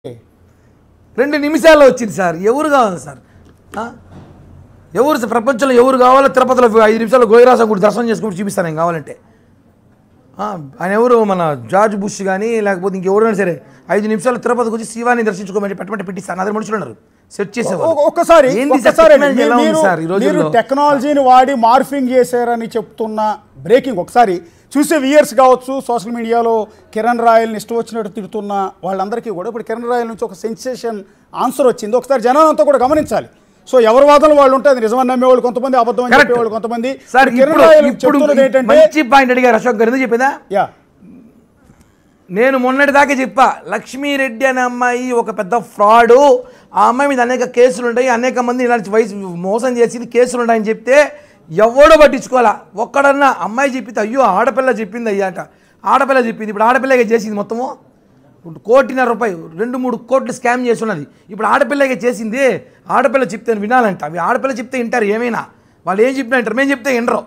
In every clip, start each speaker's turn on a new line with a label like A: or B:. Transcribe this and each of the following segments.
A: 2 నిమిషాల్లో వచ్చింది సార్. ఎవరు కావాలి సార్? ఎవరు ప్రపంచంలో ఎవరు కావాలో తిరుపతిలో 5 నిమిషాల్లో గోవిరాజ గుడి దర్శనం చేసుకుంటూ చూపిస్తాను నేను కావాలంటే. ఆయన ఎవరు మన జార్జ్ బుష్ కానీ లేకపోతే ఇంకెవరైనా సరే 5 నిమిషాలు తిరుపతికి వచ్చి శివాన్ని దర్శించుకోమని పెట్టిస్తాను. 4 మనుషులు ఉన్నారు సెట్ చేసేవారు.
B: ఒక్కసారి టెక్నాలజీని వాడి మార్ఫింగ్ చేశారని చెప్తున్న బ్రేకింగ్ ఒకసారి చూసే వ్యూయర్స్ కావచ్చు, సోషల్ మీడియాలో కిరణ్ రాయల్ని ఇష్టం వచ్చినట్టు తిడుతున్న వాళ్ళందరికీ కూడా ఇప్పుడు కిరణ్ రాయల్ నుంచి ఒక సెన్సేషన్ ఆన్సర్ వచ్చింది. ఒకసారి జనాలంతా కూడా గమనించాలి. సో ఎవరి వాదనలు వాళ్ళు ఉంటే అది నిజమని నమ్మేవాళ్ళు కొంతమంది, అబద్ధం అని చెప్పేవాళ్ళు కొంతమంది. కిరణ్ రాయల్ చెప్తున్నది ఏంటంటే
A: మంచి పాయింట్ అడిగారు అశోక్ గారు. ఎందుకు చెప్పేదా? నేను మొన్నటి దాకా చెప్పా, లక్ష్మీరెడ్డి అనే అమ్మాయి ఒక పెద్ద ఫ్రాడు, ఆ అమ్మాయి మీద అనేక కేసులు ఉంటాయి, అనేక మంది ఇలాంటి వయసు మోసం చేసింది కేసులు ఉన్నాయని చెప్తే ఎవడో పట్టించుకోవాలా. ఒక్కడన్నా అమ్మాయి చెప్పితే అయ్యో ఆడపిల్ల చెప్పింది అయ్యాట, ఆడపిల్ల చెప్పింది. ఇప్పుడు ఆడపిల్లగా చేసింది మొత్తము 1.5 కోటి 2-3 కోట్లు స్కామ్ చేసి ఉన్నది. ఇప్పుడు ఆడపిల్లగా చేసింది. ఆడపిల్ల చెప్తే వినాలంట. అవి ఆడపిల్ల చెప్తే వింటారు ఏమైనా, వాళ్ళు ఏం చెప్పినా వింటారు. మేము చెప్తే వినరు.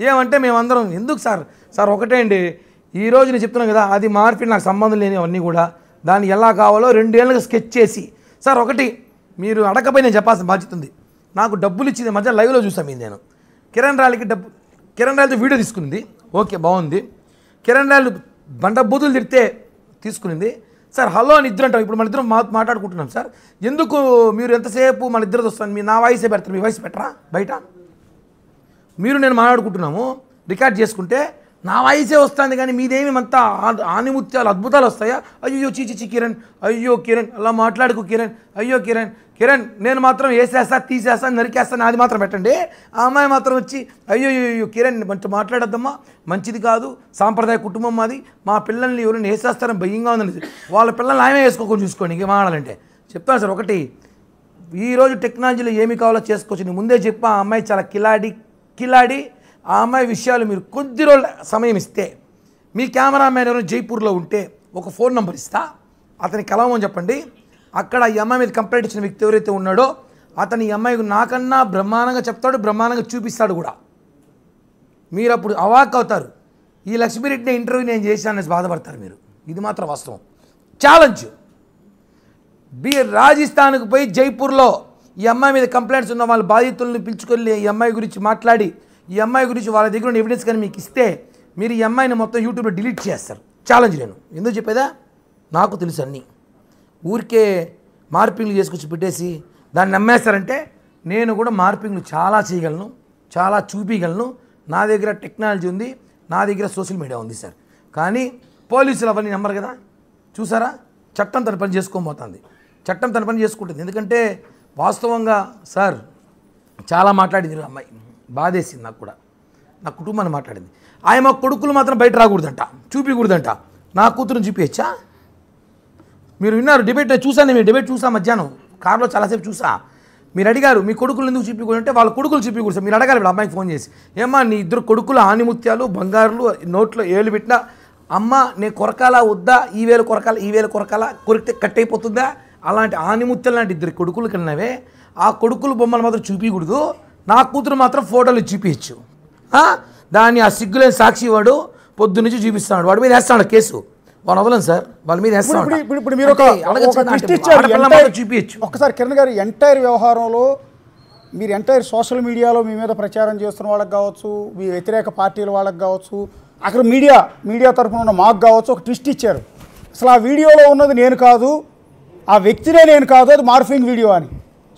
A: ఏమంటే మేమందరం ఎందుకు సార్ ఒకటే అండి. ఈరోజు నేను చెప్తున్నాను కదా, అది మార్పిడి నాకు సంబంధం లేని అవన్నీ కూడా దాన్ని ఎలా కావాలో 2 ఏళ్ళుగా స్కెచ్ చేసి సార్ ఒకటి మీరు అడగపోయి నేను చెప్పాల్సిన బాధ్యత ఉంది. నాకు డబ్బులు ఇచ్చింది మధ్య లైవ్లో చూసాను నేను. కిరణ్ రాయల్తో వీడియో తీసుకునింది. ఓకే బాగుంది. కిరణ్ రాయల్ బండ బూతులు తిడితే తీసుకునింది. సార్ హలో అని ఇద్దరు అంటాం. ఇప్పుడు మన ఇద్దరం మాట్లాడుకుంటున్నాం సార్. ఎందుకు మీరు ఎంతసేపు మన ఇద్దరితో వస్తాను, మీ నా వాయిసే పెడతారు, మీ వాయిస్ పెట్టరా బయట? మీరు నేను మాట్లాడుకుంటున్నాము, రికార్డ్ చేసుకుంటే నా వాయిసే వస్తుంది కానీ మీదేమి అంతా ఆనిముత్యాలు అద్భుతాలు వస్తాయా? అయ్యో చీచి కిరణ్, అయ్యో కిరణ్ అలా మాట్లాడుకు కిరణ్, అయ్యో కిరణ్ నేను మాత్రం వేసేస్తా తీసేస్తా నరికేస్తాను అది మాత్రం పెట్టండి. ఆ అమ్మాయి మాత్రం వచ్చి అయ్యో కిరణ్ మంచి మాట్లాడద్దమ్మా, మంచిది కాదు, సాంప్రదాయ కుటుంబం మాది, మా పిల్లల్ని ఎవరైనా వేసేస్తారని భయంగా ఉందని వాళ్ళ పిల్లల్ని ఆయమే వేసుకోకుండా చూసుకోండి. ఇంక మాట్లాడాలంటే చెప్తాను సార్. ఒకటి ఈరోజు టెక్నాలజీలో ఏమి కావాలో చేసుకోవచ్చు. నేను ముందే చెప్పా, ఆ అమ్మాయి చాలా కిలాడి. ఆ అమ్మాయి విషయాలు మీరు కొద్ది రోజుల సమయం ఇస్తే, మీ కెమెరామ్యాన్ ఎవరైనా జైపూర్లో ఉంటే ఒక ఫోన్ నెంబర్ ఇస్తా, అతని కలవమని చెప్పండి. అక్కడ ఈ అమ్మాయి మీద కంప్లైంట్ ఇచ్చిన వ్యక్తి ఎవరైతే ఉన్నాడో అతను ఈ అమ్మాయికి నాకన్నా బ్రహ్మాండంగా చెప్తాడు, బ్రహ్మాండంగా చూపిస్తాడు కూడా. మీరు అప్పుడు అవాక్ అవుతారు. ఈ లక్ష్మీరెడ్డి ఇంటర్వ్యూ నేను చేశానని బాధపడతారు మీరు. ఇది మాత్రం వాస్తవం. ఛాలెంజ్. రాజస్థాన్కు పోయి జైపూర్లో ఈ అమ్మాయి మీద కంప్లైంట్స్ ఉన్న వాళ్ళ బాధితులను పిలుచుకొని ఈ అమ్మాయి గురించి మాట్లాడి, ఈ అమ్మాయి గురించి వాళ్ళ దగ్గర ఉన్న ఎవిడెన్స్ కానీ మీకు ఇస్తే మీరు ఈ అమ్మాయిని మొత్తం యూట్యూబ్లో డిలీట్ చేస్తారు. ఛాలెంజ్. నేను ఎందుకు చెప్పేదా, నాకు తెలుసు అన్నీ. ఊరికే మార్పింగ్లు చేసుకొచ్చి పెట్టేసి దాన్ని నమ్మేస్తారంటే నేను కూడా మార్పింగ్లు చాలా చేయగలను, చాలా చూపించగలను. నా దగ్గర టెక్నాలజీ ఉంది, నా దగ్గర సోషల్ మీడియా ఉంది సార్. కానీ పోలీసులు అవన్నీ నమ్మరు కదా. చూసారా, చట్టం తన పని చేసుకోబోతుంది, చట్టం తన పని చేసుకుంటుంది. ఎందుకంటే వాస్తవంగా సార్ చాలా మాట్లాడింది అమ్మాయి, బాధేసింది నాకు కూడా, నా కుటుంబాన్ని మాట్లాడింది. ఆయన కొడుకులు మాత్రం బయట రాకూడదంట, చూపించకూడదంట. నా కూతురుని చూపించచ్చా? మీరు విన్నారు డిబేట్ చూసాను, మీరు డిబేట్ చూసా మధ్యాహ్నం కార్లో చాలాసేపు చూసా. మీరు అడిగారు మీ కొడుకులు ఎందుకు చూపించకూడదు అంటే వాళ్ళ కొడుకులు చూపించకూడదు సార్. మీరు అడగాలి ఇప్పుడు అమ్మాయికి ఫోన్ చేసి, ఏమ్మా నీ 2 కొడుకులు ఆనిముత్యాలు బంగారులు నోట్లో ఏళ్ళు పెట్టినా, అమ్మ నేను కొరకాలా వద్దా, ఈ వేలు కొరకాలా కొరికితే కట్ అయిపోతుందా? అలాంటి ఆనిముత్యాలు లాంటి 2 కొడుకులు కన్నావే, ఆ కొడుకులు బొమ్మలు మాత్రం చూపించకూడదు. నా కూతురు మాత్రం ఫోటోలు చూపించచ్చు. దాన్ని ఆ సిగ్గులేని సాక్షి వాడు పొద్దు నుంచి చూపిస్తున్నాడు, వాడి మీద వేస్తాడు కేసు. వాళ్ళు వదలను సార్, వాళ్ళ మీద వేస్తాడు.
B: ఇప్పుడు మీరు చూపించచ్చు. ఒకసారి కిరణ్ గారు ఎంటైర్ వ్యవహారంలో మీరు ఎంటైర్ సోషల్ మీడియాలో మీ మీద ప్రచారం చేస్తున్న వాళ్ళకి కావచ్చు, మీ వ్యతిరేక పార్టీల వాళ్ళకి కావచ్చు, అక్కడ మీడియా తరఫున ఉన్న మాకు కావచ్చు ఒక ట్విస్ట్ ఇచ్చారు. అసలు ఆ వీడియోలో ఉన్నది నేను కాదు, ఆ వ్యక్తినే నేను కాదు, అది మార్ఫింగ్ వీడియో అని.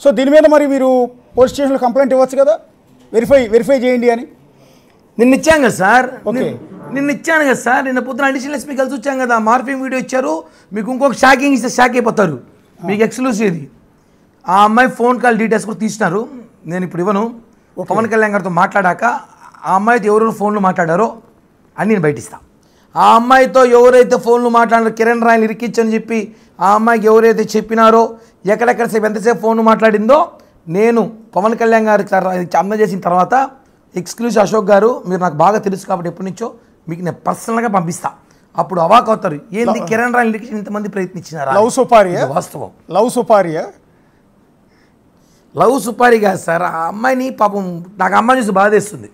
B: సో దీని మీద మరి మీరు పోలీస్ స్టేషన్లో కంప్లైంట్ ఇవ్వచ్చు కదా, వెరిఫై చేయండి అని.
A: నిన్న ఇచ్చాను కదా సార్, నిన్న పొద్దున అడిషనల్ ఎస్పీ కలిసి వచ్చాం కదా, మార్ఫింగ్ వీడియో ఇచ్చారు. మీకు ఇంకొక షాకింగ్ ఇస్తే షాక్ అయిపోతారు, మీకు ఎక్స్క్లూసివ్ ఇది. ఆ అమ్మాయి ఫోన్ కాల్ డీటెయిల్స్ కూడా తీసినారు, నేను ఇప్పుడు ఇవ్వను. పవన్ కళ్యాణ్ గారితో మాట్లాడాక ఆ అమ్మాయితో ఎవరెవరు ఫోన్లు మాట్లాడారో అని నేను బయటిస్తా. ఆ అమ్మాయితో ఎవరైతే ఫోన్లు మాట్లాడారో కిరణ్ రాయల్ ఇరికిచ్చని చెప్పి ఆ అమ్మాయికి ఎవరైతే చెప్పినారో, ఎక్కడెక్కడ సేపు ఎంతసేపు ఫోన్లు మాట్లాడిందో నేను పవన్ కళ్యాణ్ గారికి అందజేసిన తర్వాత ఎక్స్క్లూసివ్ అశోక్ గారు మీరు నాకు బాగా తెలుసు కాబట్టి ఎప్పటి నుంచో మీకు నేను పర్సనల్గా పంపిస్తా. అప్పుడు అవాక్ అవుతారు, ఏంది కిరణ్ రాయల్ ఇంతమంది ప్రయత్నించినారా? వాస్తవం లవ్ సుపారి కాదు సార్. ఆ అమ్మాయిని పాపం నాకు అమ్మాయి చూసి బాధేస్తుంది.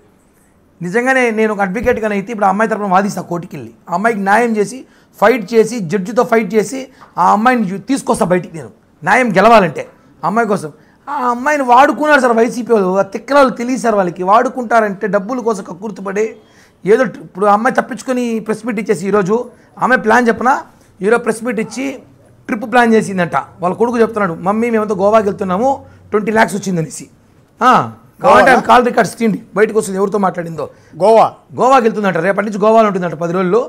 A: నిజంగానే నేను ఒక అడ్వకేట్గానే అయితే ఇప్పుడు ఆ అమ్మాయి తరపున వాదిస్తా కోర్టుకి వెళ్ళి ఆ అమ్మాయికి న్యాయం చేసి ఫైట్ చేసి జడ్జితో ఫైట్ చేసి ఆ అమ్మాయిని తీసుకొస్తా బయటికి నేను న్యాయం గెలవాలంటే అమ్మాయి కోసం ఆ అమ్మాయిని వాడుకున్నారు సార్ వైసీపీ వాళ్ళు తిక్కనాలు తెలియదు సార్ వాళ్ళకి వాడుకుంటారంటే డబ్బుల కోసం కక్కుర్తిపడి ఏదో ఇప్పుడు ఆ అమ్మాయి తప్పించుకొని ప్రెస్ మీట్ ఇచ్చేసి ఈరోజు ఆమె ప్లాన్ చెప్పనా ఈరోజు ప్రెస్ మీట్ ఇచ్చి ట్రిప్ ప్లాన్ చేసిందంట వాళ్ళ కొడుకు చెప్తున్నాడు మమ్మీ మేమంతా గోవాకి వెళ్తున్నాము 20 lakhs వచ్చిందనేసి కాబట్టి ఆమె కాల్ రికార్డ్స్ తీయండి బయటకు వస్తుంది ఎవరితో మాట్లాడిందో గోవాకి వెళ్తుందంట రేపటి నుంచి గోవాలో ఉంటుందంట 10 రోజులు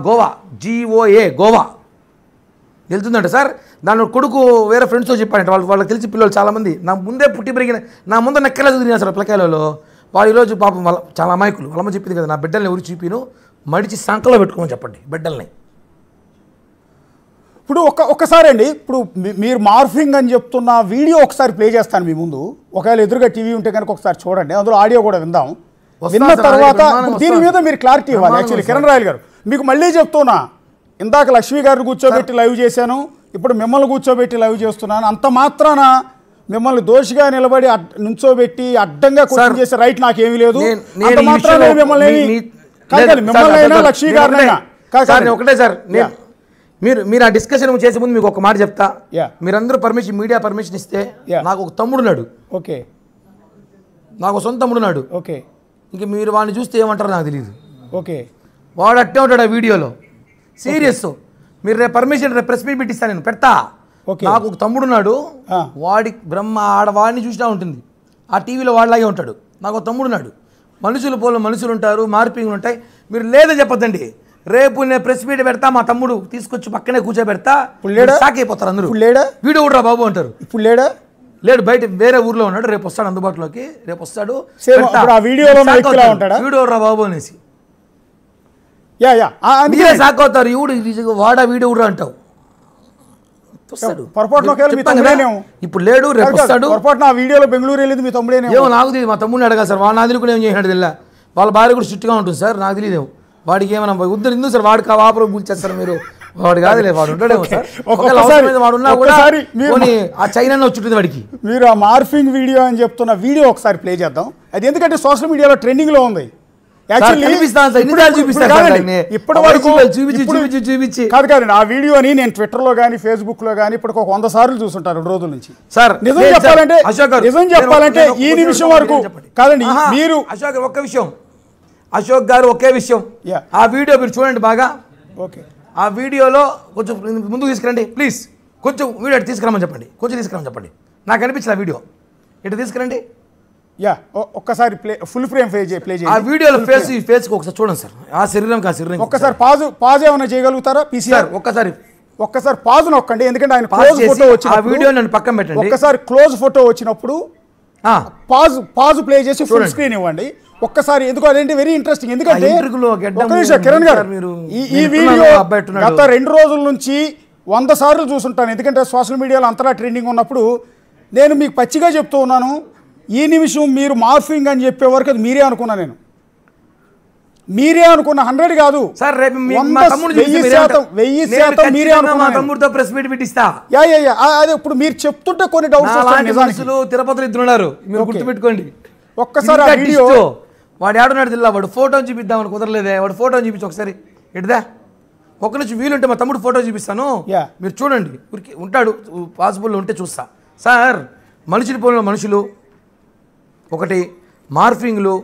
A: గోవా GOA గోవా వెళ్తుందంట సార్ దాని కొడుకు వేరే ఫ్రెండ్స్తో చెప్పాడంట వాళ్ళకి తెలిసి పిల్లలు చాలామంది నా ముందే పుట్టి పెరిగిన నా ముందు నెక్కలా చదివినా సార్ పిల్లకాయలలో వాడు ఈరోజు పాపం వాళ్ళ చాలా అమాయకులు వాళ్ళమ్మ చెప్పింది కదా నా బిడ్డల్ని ఎవరు చూపిను మడిచి సంకలో పెట్టుకోమని చెప్పండి బిడ్డల్ని
B: ఇప్పుడు ఒక్కసారి అండి ఇప్పుడు మీరు మార్ఫింగ్ అని చెప్తున్న వీడియో ఒకసారి ప్లే చేస్తాను మీ ముందు ఒకవేళ ఎదురుగా టీవీ ఉంటే కనుక ఒకసారి చూడండి అందులో ఆడియో కూడా విందాం విన్న తర్వాత దీని మీద మీరు క్లారిటీ ఇవ్వాలి యాక్చువల్లీ కిరణ్ రాయల్ గారు మీకు మళ్ళీ చెప్తున్నా ఇందాక లక్ష్మీ గారిని కూర్చోబెట్టి లైవ్ చేశాను ఇప్పుడు మిమ్మల్ని కూర్చోబెట్టి లైవ్ చేస్తున్నాను అంత మాత్రాన మిమ్మల్ని దోషిగా నిలబడి నుంచోబెట్టి అడ్డంగా క్వశ్చన్ చేసే రైట్ నాకేమీ లేదు అంత మాత్రాన మిమ్మల్ని లక్ష్మీ గారినైనా
A: ఒకటే సార్ మీరు ఆ డిస్కషన్ చేసే ముందు మీకు ఒక మాట చెప్తా మీరందరూ మీడియా పర్మిషన్ ఇస్తే నాకు ఒక తమ్ముడున్నాడు
B: ఓకే
A: నాకు సొంత తమ్ముడున్నాడు
B: ఓకే
A: ఇంక మీరు వాడిని చూస్తే ఏమంటారో నాకు తెలియదు
B: ఓకే
A: వాడు అట్టే ఉంటాడు ఆ వీడియోలో సీరియస్ మీరు రేపు పర్మిషన్ రేపు ప్రెస్ మీట్ పెట్టిస్తాను నేను పెడతా నాకు ఒక తమ్ముడున్నాడు వాడి బ్రహ్మ ఆడవాడిని చూసినా ఉంటుంది ఆ టీవీలో వాడిలాగే ఉంటాడు నాకు ఒక తమ్ముడున్నాడు మనుషులు ఉంటారు మార్పింగ్లు ఉంటాయి మీరు లేదని చెప్పొద్దండి రేపు నేను ప్రెస్ మీట్ పెడతా మా తమ్ముడు తీసుకొచ్చి పక్కనే కూర్చోబెడతా షాక్ అయిపోతారు అందరూ వీడియో ఊడరా బాబు అంటారు
B: ఇప్పుడు లేడు
A: బయట వేరే ఊర్లో ఉన్నాడు రేపు వస్తాడు అందుబాటులోకి రేపు వస్తాడు వీడియో ఊడరా బాబు అనేసి షాక్ అవుతారు వాడా వీడియో ఊడరా అంటావు ఇప్పుడు లేడు రేపు వస్తాడు
B: వీడియోలో బెంగళూరు వెళ్ళింది మీ తమ్ముడేనే
A: ఏమో నాకు తెలియదు మా తమ్ముడిని అడగా సార్ వాడు నాదిలు కూడా ఏం చేసినాడు తెల్ల వాళ్ళ భార్య కూడా స్ట్రిక్ట్గా ఉంటుంది సార్ నాకు తెలియదు వాడికి ఏమైనా ఉద్దరు ఎందుకు సార్ వాడికి వాపరం కూల్చేస్తారు మీరు వాడు కాదులే వాడు ఉంటాడేమో సార్ వాడు ఉన్నా కూడా ఆ చైనా వచ్చుంటుంది వాడికి
B: మీరు ఆ మార్ఫింగ్ వీడియో అని చెప్తున్న వీడియో ఒకసారి ప్లే చేద్దాం అది ఎందుకంటే సోషల్ మీడియాలో ట్రెండింగ్ లో ఉంది కాదు ఆ వీడియోని నేను ట్విట్టర్ లో కానీ ఫేస్బుక్ లో కానీ ఇప్పటికి 100 సార్లు చూస్తుంటారు 2 రోజుల నుంచి
A: సార్
B: నిజం చెప్పాలంటే ఈ నిమిషం వరకు కాదండి మీరు
A: అశోక్ గారు ఒకే విషయం ఆ వీడియో మీరు చూడండి బాగా
B: ఓకే
A: ఆ వీడియోలో కొంచెం ముందుకు తీసుకురండి ప్లీజ్ కొంచెం వీడియో తీసుకురమ్మని చెప్పండి చెప్పండి నాకు అనిపించింది ఆ వీడియో ఇటు తీసుకురండి
B: ఒక్కసారి ఫుల్ ఫ్రేమ్ ప్లే చేయండి
A: ఆ వీడియోలో ఫేస్ ఒకసారి చూడండి సార్ ఆ శరీరం
B: ఒక్కసారి పాజ్ ఏమైనా చేయగలుగుతారా పీసీఆర్ ఒక్కసారి పాజ్ నొక్కండి ఎందుకంటే ఆయన
A: క్లోజ్ ఫోటో వచ్చి ఆ వీడియో నన్ను పక్కన పెట్టండి
B: ఒక్కసారి క్లోజ్ ఫోటో వచ్చినప్పుడు పాజ్ ప్లే చేసి ఫుల్ స్క్రీన్ ఇవ్వండి ఒక్కసారి ఎందుకు అదేంటి వెరీ ఇంట్రెస్టింగ్ ఎందుకంటే కిరణ్ గారు ఈ వీడియో గత 2 రోజుల నుంచి 100 సార్లు చూసుంటాను ఎందుకంటే సోషల్ మీడియాలో అంతలా ట్రెండింగ్ ఉన్నప్పుడు నేను మీకు పచ్చిగా చెప్తూ ఉన్నాను ఈ నిమిషం మీరు మార్ఫింగ్ అని చెప్పే వరకు అది మీరే అనుకున్నా నేను మీరే అనుకున్న 100 కాదు
A: సార్ రేపు
B: 1000% మీరే అనుకున్నా
A: తమ్ముడితో ప్రెస్ మీట్ పెట్టిస్తా
B: అదే ఇప్పుడు మీరు చెప్తుంటే కొన్ని డౌట్స్
A: తిరుపతిలో ఇద్దరు ఉన్నారు మీరు గుర్తుపెట్టుకోండి
B: ఒక్కసారి ఆ వీడియో
A: వాడు ఏడున్నాడు తెల్లా వాడు ఫోటో చూపిద్దామని కుదరలేదే వాడు ఫోటో చూపించి ఒకసారి ఎటుదా ఒక్క నుంచి వీలుంటే మా తమ్ముడు ఫోటో చూపిస్తాను మీరు చూడండి ఊరికి ఉంటాడు పాసిబుల్ ఉంటే చూస్తా సార్ మనుషులు ఒకటి మార్ఫింగ్లు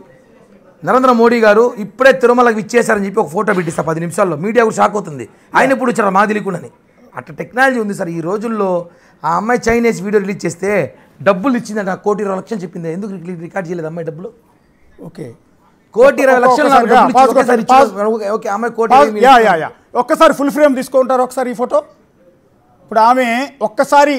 A: నరేంద్ర మోడీ గారు ఇప్పుడే తిరుమలకి ఇచ్చేసారని చెప్పి ఒక ఫోటో పెట్టిస్తా 10 నిమిషాల్లో మీడియా కూడా షాక్ అవుతుంది ఆయన ఇప్పుడు వచ్చారు మా తెలియకుండాని అట్లా టెక్నాలజీ ఉంది సార్ ఈ రోజుల్లో ఆ అమ్మాయి చైనీస్ వీడియో రిలీజ్ చేస్తే డబ్బులు ఇచ్చిందంట 1,20,00,000 చెప్పింది ఎందుకు రికార్డ్ చేయలేదు అమ్మాయి డబ్బులు
B: ఓకే
A: 1,20,00,000
B: ఒక్కసారి ఫుల్ ఫ్రేమ్ తీసుకుంటారు ఒకసారి ఈ ఫోటో ఇప్పుడు ఆమె ఒక్కసారి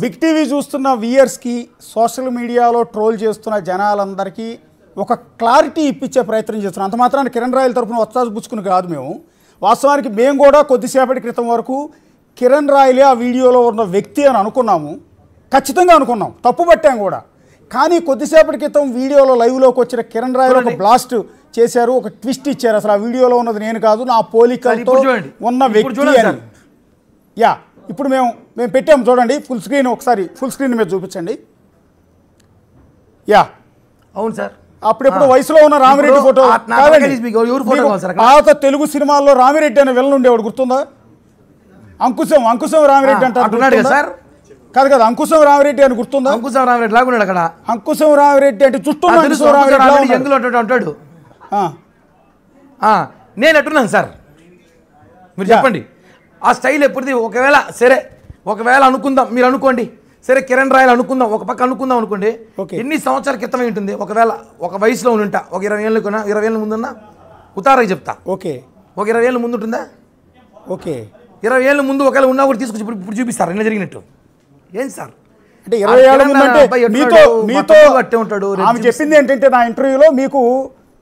B: బిగ్ టీవీ చూస్తున్న వ్యూయర్స్కి సోషల్ మీడియాలో ట్రోల్ చేస్తున్న జనాలందరికీ ఒక క్లారిటీ ఇప్పించే ప్రయత్నం చేస్తున్నాం అంత మాత్రాన్ని కిరణ్ రాయల్ తరఫున వత్సాసు పుచ్చుకుని కాదు మేము వాస్తవానికి మేము కూడా కొద్దిసేపటి క్రితం వరకు కిరణ్ రాయలే ఆ వీడియోలో ఉన్న వ్యక్తి అని అనుకున్నాము ఖచ్చితంగా అనుకున్నాం తప్పు పట్టాం కూడా కానీ కొద్దిసేపటి క్రితం వీడియోలో లైవ్లోకి వచ్చిన కిరణ్ రాయల్ ఒక బ్లాస్ట్ చేశారు ఒక ట్విస్ట్ ఇచ్చారు అసలు ఆ వీడియోలో ఉన్నది నేను కాదు నా పోలికలతో ఉన్న వ్యక్తి అని ఇప్పుడు మేము పెట్టాము చూడండి ఫుల్ స్క్రీన్ ఒకసారి ఫుల్ స్క్రీన్ మీద చూపించండి
A: అవును సార్
B: అప్పుడెప్పుడు వయసులో ఉన్న రామిరెడ్డి
A: ఇప్పుడు
B: ఫోటో
A: నా
B: కాదండి.
A: తలకాయ మీకు ఎవరు ఫోటో
B: మీకు
A: కావాలి సార్ అక్కడ?
B: పాత తెలుగు సినిమాల్లో రామిరెడ్డి అనే విలన్ ఉండేవాడు గుర్తుందా? అంకుశం రామిరెడ్డి అంటారు
A: అంటున్నాడు కదా
B: గుర్తుందా?
A: సార్,
B: కాదు కదా, అంకుశం రామిరెడ్డి అని గుర్తుందా?
A: అంకుశం రామరెడ్డి లాగున్నాడు అక్కడ.
B: అంకుశం రామిరెడ్డి అంటే చుట్టూ
A: నాకు తెలుసు,
B: అంకుశం
A: అంకుశం
B: రామిరెడ్డి
A: రామరెడ్డి
B: లాగా
A: యంగులో అంటాడు.
B: ఆ.
A: నేను ఎట్టున్నాను సార్, మీరు
B: యా.
A: చెప్పండి ఆ స్టైల్ ఎప్పుడుది? ఒకవేళ అనుకుందాం, మీరు అనుకోండి సరే, కిరణ్ రాయలు అనుకుందాం, ఒక పక్క అనుకుందాం అనుకోండి,
B: ఓకే.
A: ఎన్ని సంవత్సరాల క్రితమై ఉంటుంది? ఒకవేళ ఒక వయసులో ఉంటా, ఒక 20 ఏళ్ళకున్నా, 20 ఏళ్ళ ముందున్నా ఉతారకి చెప్తా,
B: ఓకే
A: ఒక 20 ఏళ్ళ ముందు ఉంటుందా?
B: ఓకే
A: 20 ఏళ్ళ ముందు ఒకవేళ ఉన్నా కూడా తీసుకొచ్చి ఇప్పుడు చూపిస్తారు ఎన్న జరిగినట్టు. ఏం సార్
B: అంటే 20 ఏళ్ల ముందు అంటే
A: అబ్బాయి
B: మీతో
A: ఎట్టున్నాడు,
B: మీతో
A: మా తమ్ముడు అట్టే ఉంటాడు, రేపు
B: ఆమె చెప్పింది ఏంటంటే నా ఇంటర్వ్యూలో మీకు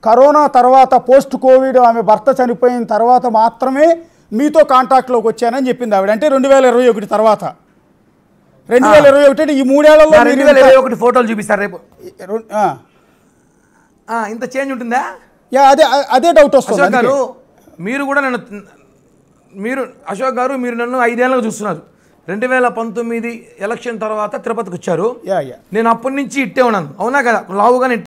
B: కరోనా తర్వాత పోస్ట్ కోవిడ్ ఆమె భర్త చనిపోయిన తర్వాత మాత్రమే మీతో కాంటాక్ట్లోకి వచ్చానని చెప్పింది ఆవిడ. అంటే 2021 తర్వాత 2021 అంటే ఈ 3 ఏళ్లలో మీరు
A: 2021 ఫోటోలు చూపిస్తారు రేపు.
B: ఆ.
A: ఇంత చేంజ్ ఉంటుందా?
B: యా, అదే డౌట్ వస్తుంది.
A: అశోక్ గారు,
B: అందుకే.
A: అశోక్ గారు మీరు నన్ను 5 ఏళ్ళగా చూస్తున్నారు. 2019 ఎలక్షన్ తర్వాత తిరుపతికి వచ్చారు.
B: యా.
A: నేను అప్పటి నుంచి ఇట్టే ఉన్నాను, అవునా కదా? లావుగానే